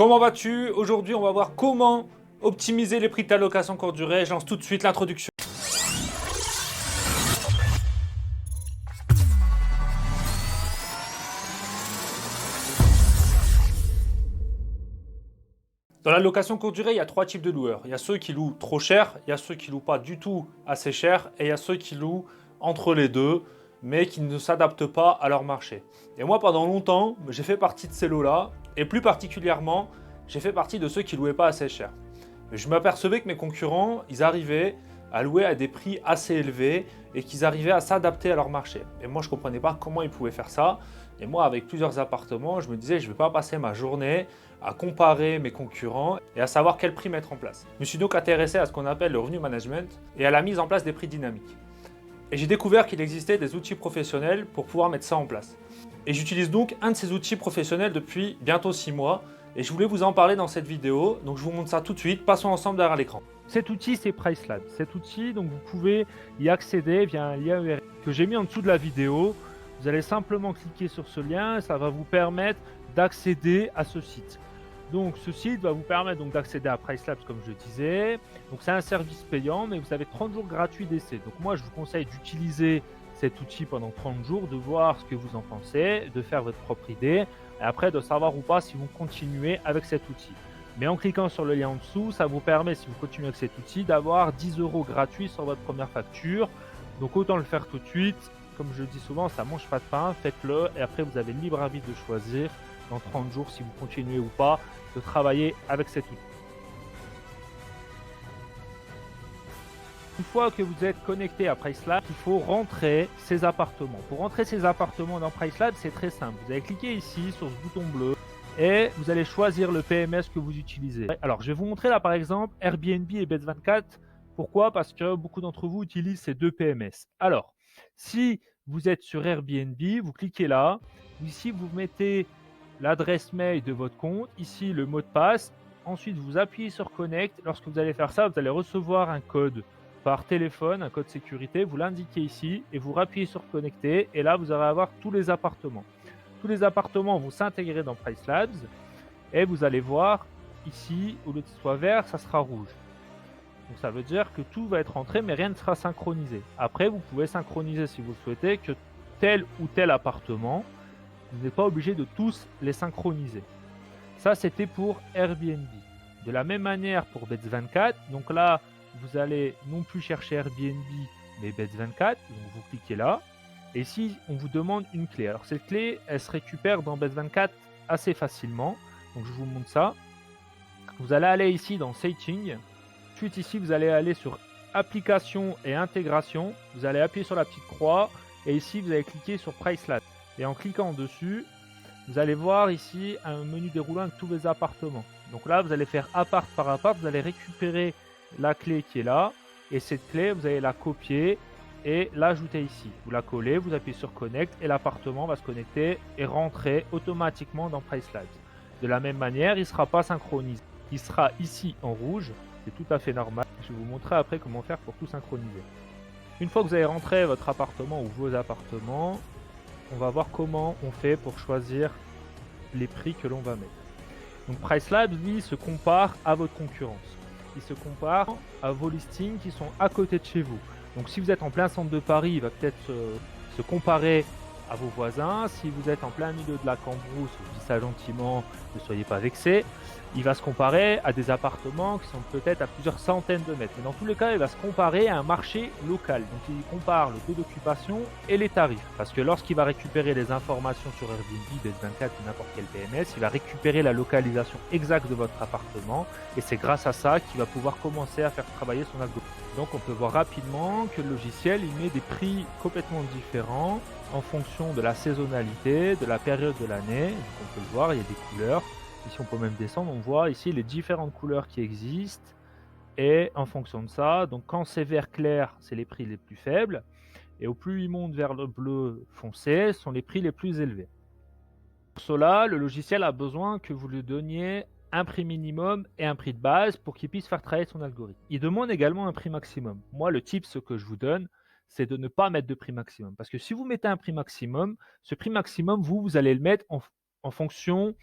Comment vas-tu? Aujourd'hui, on va voir comment optimiser les prix de ta location courte durée. Je lance tout de suite l'introduction. Dans la location courte durée, il y a trois types de loueurs. Il y a ceux qui louent trop cher, il y a ceux qui louent pas du tout assez cher, et il y a ceux qui louent entre les deux, mais qui ne s'adaptent pas à leur marché. Et moi, pendant longtemps, j'ai fait partie de ces lots-là, et plus particulièrement, j'ai fait partie de ceux qui louaient pas assez cher. Je m'apercevais que mes concurrents, ils arrivaient à louer à des prix assez élevés et qu'ils arrivaient à s'adapter à leur marché. Et moi, je ne comprenais pas comment ils pouvaient faire ça. Et moi, avec plusieurs appartements, je me disais, je ne vais pas passer ma journée à comparer mes concurrents et à savoir quel prix mettre en place. Je me suis donc intéressé à ce qu'on appelle le revenu management et à la mise en place des prix dynamiques. Et j'ai découvert qu'il existait des outils professionnels pour pouvoir mettre ça en place. Et j'utilise donc un de ces outils professionnels depuis bientôt 6 mois et je voulais vous en parler dans cette vidéo, donc je vous montre ça tout de suite. Passons ensemble derrière l'écran. Cet outil, c'est Pricelab. Cet outil, donc vous pouvez y accéder via un lien URL que j'ai mis en dessous de la vidéo. Vous allez simplement cliquer sur ce lien et ça va vous permettre d'accéder à ce site. Donc ce site va vous permettre d'accéder à Pricelab comme je disais. Donc c'est un service payant, mais vous avez 30 jours gratuits d'essai. Donc moi, je vous conseille d'utiliser cet outil pendant 30 jours, de voir ce que vous en pensez, de faire votre propre idée, et après de savoir ou pas si vous continuez avec cet outil. Mais en cliquant sur le lien en dessous, ça vous permet, si vous continuez avec cet outil, d'avoir 10 € gratuits sur votre première facture. Donc autant le faire tout de suite. Comme je le dis souvent, ça mange pas de pain, faites-le, et après vous avez le libre arbitre de choisir dans 30 jours si vous continuez ou pas de travailler avec cet outil. Une fois que vous êtes connecté à Pricelab, il faut rentrer ces appartements. Pour rentrer ces appartements dans Pricelab, c'est très simple. Vous allez cliquer ici sur ce bouton bleu et vous allez choisir le PMS que vous utilisez. Alors, je vais vous montrer là par exemple Airbnb et Bet24. Pourquoi? Parce que beaucoup d'entre vous utilisent ces deux PMS. Alors, si vous êtes sur Airbnb, vous cliquez là. Ici, vous mettez l'adresse mail de votre compte. Ici, le mot de passe. Ensuite, vous appuyez sur Connect. Lorsque vous allez faire ça, vous allez recevoir un code par téléphone, un code sécurité, vous l'indiquez ici et vous rappuyez sur connecter et là vous allez avoir tous les appartements. Tous les appartements vont s'intégrer dans Pricelabs et vous allez voir ici, au lieu de soit vert, ça sera rouge. Donc ça veut dire que tout va être rentré mais rien ne sera synchronisé. Après vous pouvez synchroniser si vous le souhaitez que tel ou tel appartement, vous n'êtes pas obligé de tous les synchroniser. Ça c'était pour Airbnb. De la même manière pour Bet24, donc là vous allez non plus chercher Airbnb, mais Bet24, donc vous cliquez là. Et ici, on vous demande une clé. Alors cette clé, elle se récupère dans Bet24 assez facilement. Donc je vous montre ça. Vous allez aller ici dans Setting. Ensuite ici, vous allez aller sur Application et Intégration. Vous allez appuyer sur la petite croix. Et ici, vous allez cliquer sur Pricelab. Et en cliquant dessus, vous allez voir ici un menu déroulant avec tous les appartements. Donc là, vous allez faire appart par appart. Vous allez récupérer la clé qui est là et cette clé vous allez la copier et l'ajouter ici. Vous la collez, vous appuyez sur Connect et l'appartement va se connecter et rentrer automatiquement dans Pricelabs. De la même manière, il ne sera pas synchronisé. Il sera ici en rouge, c'est tout à fait normal. Je vais vous montrer après comment faire pour tout synchroniser. Une fois que vous avez rentré votre appartement ou vos appartements, on va voir comment on fait pour choisir les prix que l'on va mettre. Donc Pricelabs, lui, se compare à votre concurrence. Il se compare à vos listings qui sont à côté de chez vous. Donc si vous êtes en plein centre de Paris, il va peut-être se comparer à vos voisins. Si vous êtes en plein milieu de la Cambrousse, je dis ça gentiment, ne soyez pas vexés, il va se comparer à des appartements qui sont peut-être à plusieurs centaines de mètres. Mais dans tous les cas, il va se comparer à un marché local. Donc il compare le taux d'occupation et les tarifs. Parce que lorsqu'il va récupérer les informations sur Airbnb, Bet24 ou n'importe quel PMS, il va récupérer la localisation exacte de votre appartement. Et c'est grâce à ça qu'il va pouvoir commencer à faire travailler son algorithme. Donc on peut voir rapidement que le logiciel il met des prix complètement différents en fonction de la saisonnalité, de la période de l'année. Donc on peut le voir, il y a des couleurs. Ici on peut même descendre, on voit ici les différentes couleurs qui existent. Et en fonction de ça, donc quand c'est vert clair, c'est les prix les plus faibles. Et au plus il monte vers le bleu foncé, ce sont les prix les plus élevés. Pour cela, le logiciel a besoin que vous lui donniez un prix minimum et un prix de base pour qu'il puisse faire travailler son algorithme. Il demande également un prix maximum. Moi, le tip, ce que je vous donne, c'est de ne pas mettre de prix maximum. Parce que si vous mettez un prix maximum, ce prix maximum, vous allez le mettre en fonction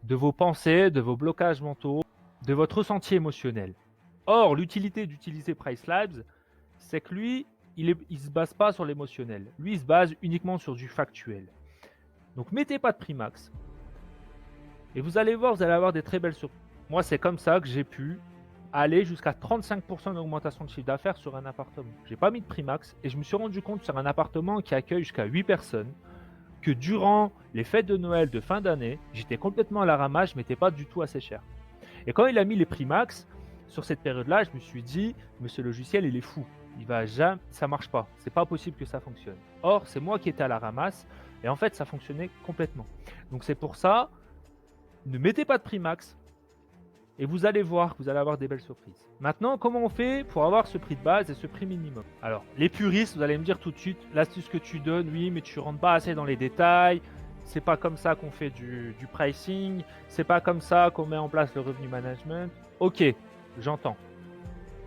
de vos pensées, de vos blocages mentaux, de votre ressenti émotionnel. Or, l'utilité d'utiliser Price Labs, c'est que lui, il se base pas sur l'émotionnel. Lui, il se base uniquement sur du factuel. Donc, mettez pas de prix max. Et vous allez voir, vous allez avoir des très belles surprises. Moi, c'est comme ça que j'ai pu aller jusqu'à 35% d'augmentation de chiffre d'affaires sur un appartement. J'ai pas mis de prix max et je me suis rendu compte sur un appartement qui accueille jusqu'à 8 personnes que durant les fêtes de Noël de fin d'année, j'étais complètement à la ramasse, je m'étais pas du tout assez cher. Et quand il a mis les prix max, sur cette période-là, je me suis dit, mais ce logiciel, il est fou. Il va jamais, ça marche pas. C'est pas possible que ça fonctionne. Or, c'est moi qui étais à la ramasse et en fait, ça fonctionnait complètement. Donc c'est pour ça, ne mettez pas de prix max et vous allez voir que vous allez avoir des belles surprises. Maintenant, comment on fait pour avoir ce prix de base et ce prix minimum? Alors, les puristes, vous allez me dire tout de suite, l'astuce que tu donnes, oui, mais tu rentres pas assez dans les détails. C'est pas comme ça qu'on fait du pricing. C'est pas comme ça qu'on met en place le revenu management. Ok, j'entends.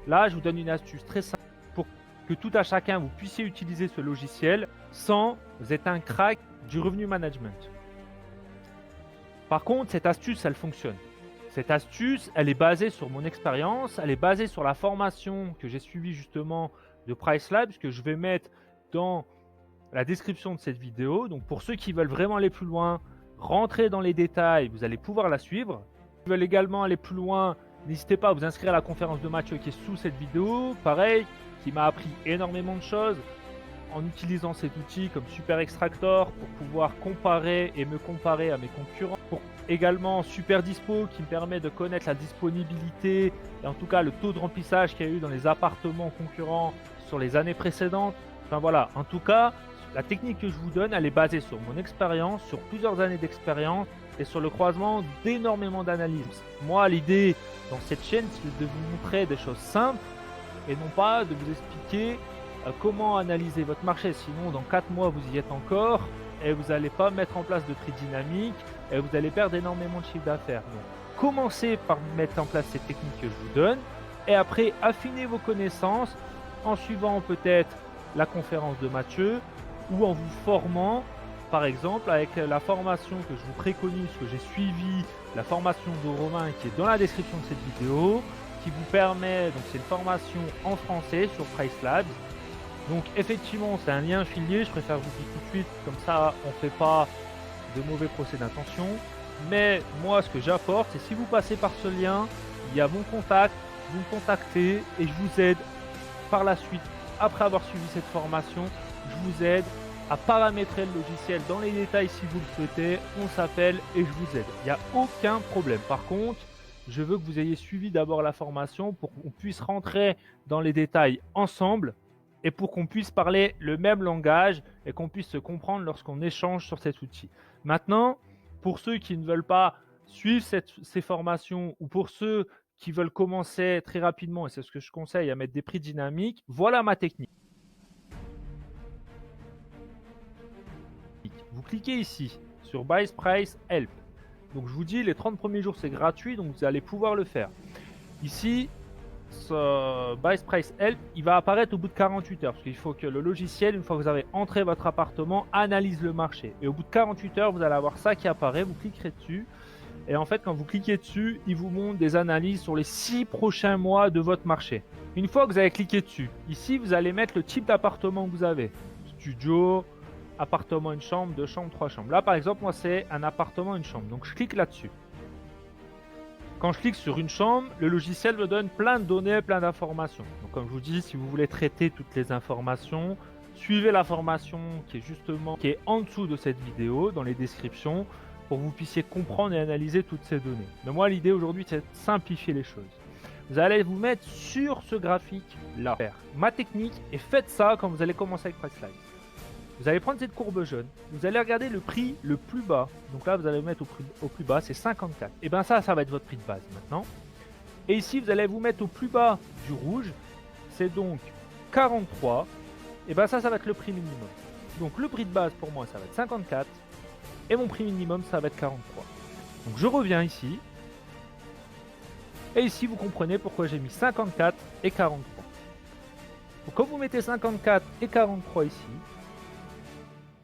Là, je vous donne une astuce très simple pour que tout à chacun vous puissiez utiliser ce logiciel sans être un crack du revenu management. Par contre, cette astuce, elle fonctionne. Cette astuce, elle est basée sur mon expérience, elle est basée sur la formation que j'ai suivie justement de Price Labs, que je vais mettre dans la description de cette vidéo. Donc pour ceux qui veulent vraiment aller plus loin, rentrer dans les détails, vous allez pouvoir la suivre. Ceux qui veulent également aller plus loin, n'hésitez pas à vous inscrire à la conférence de Mathieu qui est sous cette vidéo. Pareil, qui m'a appris énormément de choses en utilisant cet outil comme Super Extractor pour pouvoir comparer et me comparer à mes concurrents. Pour également Super Dispo qui me permet de connaître la disponibilité et en tout cas le taux de remplissage qu'il y a eu dans les appartements concurrents sur les années précédentes. Enfin voilà, en tout cas, la technique que je vous donne, elle est basée sur mon expérience, sur plusieurs années d'expérience et sur le croisement d'énormément d'analyses. Moi, l'idée dans cette chaîne, c'est de vous montrer des choses simples et non pas de vous expliquer comment analyser votre marché. Sinon, dans 4 mois, vous y êtes encore et vous n'allez pas mettre en place de prix dynamique et vous allez perdre énormément de chiffre d'affaires. Donc, commencez par mettre en place ces techniques que je vous donne et après, affinez vos connaissances en suivant peut-être la conférence de Mathieu ou en vous formant, par exemple, avec la formation que je vous préconise, que j'ai suivie, la formation de Romain qui est dans la description de cette vidéo, qui vous permet, donc c'est une formation en français sur Price Labs. Donc effectivement, c'est un lien affilié, je préfère vous dire tout de suite, comme ça on ne fait pas de mauvais procès d'intention. Mais moi, ce que j'apporte, c'est si vous passez par ce lien, il y a mon contact, vous me contactez et je vous aide par la suite, après avoir suivi cette formation, je vous aide à paramétrer le logiciel dans les détails si vous le souhaitez. On s'appelle et je vous aide. Il n'y a aucun problème. Par contre, je veux que vous ayez suivi d'abord la formation pour qu'on puisse rentrer dans les détails ensemble et pour qu'on puisse parler le même langage et qu'on puisse se comprendre lorsqu'on échange sur cet outil. Maintenant, pour ceux qui ne veulent pas suivre ces formations ou pour ceux qui veulent commencer très rapidement, et c'est ce que je conseille, à mettre des prix dynamiques, voilà ma technique. Vous cliquez ici sur Buy Price Help. Donc je vous dis, les 30 premiers jours c'est gratuit, donc vous allez pouvoir le faire. Ici, ce Buy Price Help, il va apparaître au bout de 48 heures, parce qu'il faut que le logiciel, une fois que vous avez entré votre appartement, analyse le marché. Et au bout de 48 heures, vous allez avoir ça qui apparaît, vous cliquerez dessus. Et en fait, quand vous cliquez dessus, il vous montre des analyses sur les 6 prochains mois de votre marché. Une fois que vous avez cliqué dessus, ici, vous allez mettre le type d'appartement que vous avez. Studio, appartement, une chambre, 2 chambres, 3 chambres. Là, par exemple, moi, c'est un appartement, une chambre. Donc, je clique là-dessus. Quand je clique sur une chambre, le logiciel me donne plein de données, plein d'informations. Donc, comme je vous dis, si vous voulez traiter toutes les informations, suivez la formation qui est en dessous de cette vidéo, dans les descriptions, pour que vous puissiez comprendre et analyser toutes ces données. Mais moi, l'idée aujourd'hui, c'est de simplifier les choses. Vous allez vous mettre sur ce graphique-là. Ma technique, et faites ça quand vous allez commencer avec Price Labs. Vous allez prendre cette courbe jaune, vous allez regarder le prix le plus bas. Donc là, vous allez vous mettre au plus bas, c'est 54. Et bien ça va être votre prix de base maintenant. Et ici, vous allez vous mettre au plus bas du rouge, c'est donc 43. Et bien ça va être le prix minimum. Donc le prix de base pour moi, ça va être 54. Et mon prix minimum, ça va être 43. Donc je reviens ici. Et ici, vous comprenez pourquoi j'ai mis 54 et 43. Donc quand vous mettez 54 et 43 ici,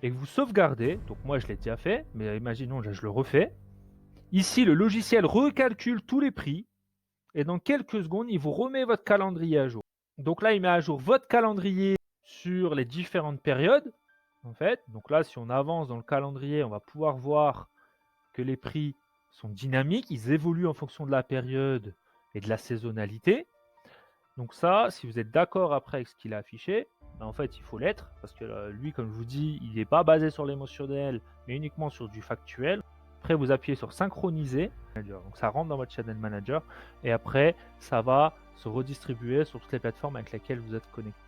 et que vous sauvegardez, donc moi je l'ai déjà fait, mais imaginons, je le refais. Ici, le logiciel recalcule tous les prix et dans quelques secondes, il vous remet votre calendrier à jour. Donc là, il met à jour votre calendrier sur les différentes périodes, en fait. Donc là, si on avance dans le calendrier, on va pouvoir voir que les prix sont dynamiques, ils évoluent en fonction de la période et de la saisonnalité. Donc ça, si vous êtes d'accord après avec ce qu'il a affiché, ben en fait, il faut l'être, parce que lui, comme je vous dis, il n'est pas basé sur l'émotionnel, mais uniquement sur du factuel. Après, vous appuyez sur synchroniser, donc ça rentre dans votre channel manager, et après, ça va se redistribuer sur toutes les plateformes avec lesquelles vous êtes connecté.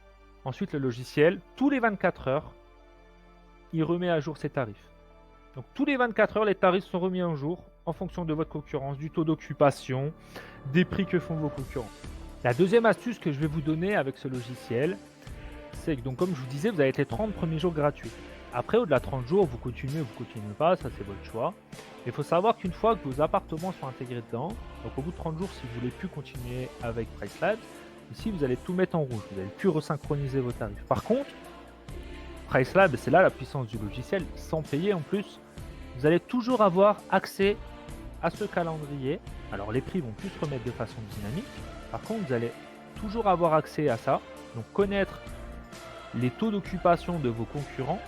Ensuite, le logiciel, tous les 24 heures, il remet à jour ses tarifs. Donc tous les 24 heures, les tarifs sont remis en jour en fonction de votre concurrence, du taux d'occupation, des prix que font vos concurrents. La deuxième astuce que je vais vous donner avec ce logiciel, c'est que, donc, comme je vous disais, vous avez les 30 premiers jours gratuits. Après, au-delà de 30 jours, vous continuez ou vous continuez pas, ça c'est votre choix. Mais il faut savoir qu'une fois que vos appartements sont intégrés dedans, donc au bout de 30 jours, si vous voulez plus continuer avec PriceLabs, ici vous allez tout mettre en rouge, vous n'allez plus resynchroniser vos tarifs. Par contre, PriceLabs, c'est là la puissance du logiciel, sans payer en plus, vous allez toujours avoir accès à ce calendrier. Alors les prix vont plus se remettre de façon dynamique. Par contre, vous allez toujours avoir accès à ça. Donc connaître les taux d'occupation de vos concurrents,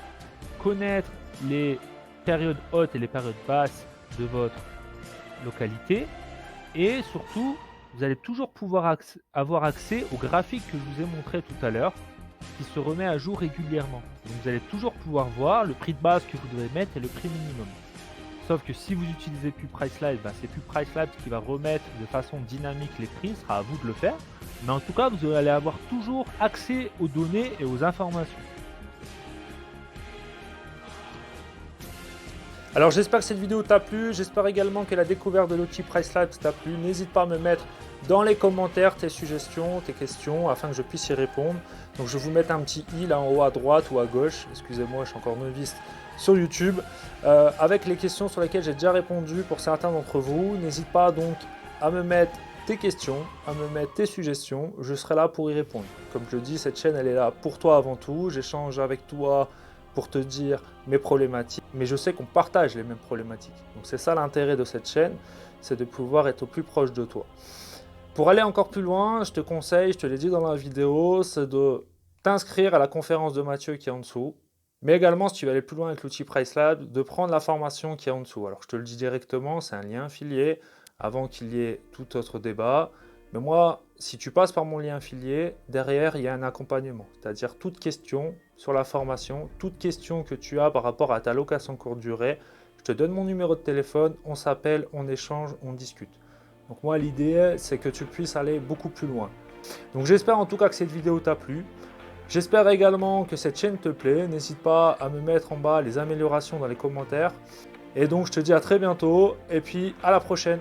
connaître les périodes hautes et les périodes basses de votre localité. Et surtout, vous allez toujours pouvoir avoir accès au graphique que je vous ai montré tout à l'heure, qui se remet à jour régulièrement. Donc vous allez toujours pouvoir voir le prix de base que vous devez mettre et le prix minimum. Sauf que si vous utilisez plus PriceLabs, c'est plus PriceLabs qui va remettre de façon dynamique les prix, ce sera à vous de le faire. Mais en tout cas, vous allez avoir toujours accès aux données et aux informations. Alors j'espère que cette vidéo t'a plu, j'espère également que la découverte de l'outil PriceLabs t'a plu. N'hésite pas à me mettre dans les commentaires tes suggestions, tes questions, afin que je puisse y répondre. Donc je vais vous mettre un petit i là en haut à droite ou à gauche, excusez-moi, je suis encore novice sur YouTube, avec les questions sur lesquelles j'ai déjà répondu pour certains d'entre vous. N'hésite pas donc à me mettre tes questions, à me mettre tes suggestions, je serai là pour y répondre. Comme je le dis, cette chaîne elle est là pour toi avant tout, j'échange avec toi pour te dire mes problématiques, mais je sais qu'on partage les mêmes problématiques. Donc c'est ça l'intérêt de cette chaîne, c'est de pouvoir être au plus proche de toi. Pour aller encore plus loin, je te conseille, je te l'ai dit dans la vidéo, c'est de t'inscrire à la conférence de Mathieu qui est en dessous, mais également si tu veux aller plus loin avec l'outil PriceLabs, de prendre la formation qui est en dessous. Alors je te le dis directement, c'est un lien affilié, avant qu'il y ait tout autre débat. Mais moi, si tu passes par mon lien affilié, derrière, il y a un accompagnement. C'est-à-dire toute question sur la formation, toute question que tu as par rapport à ta location courte durée, je te donne mon numéro de téléphone, on s'appelle, on échange, on discute. Donc moi, l'idée, c'est que tu puisses aller beaucoup plus loin. Donc j'espère en tout cas que cette vidéo t'a plu. J'espère également que cette chaîne te plaît. N'hésite pas à me mettre en bas les améliorations dans les commentaires. Et donc, je te dis à très bientôt et puis à la prochaine.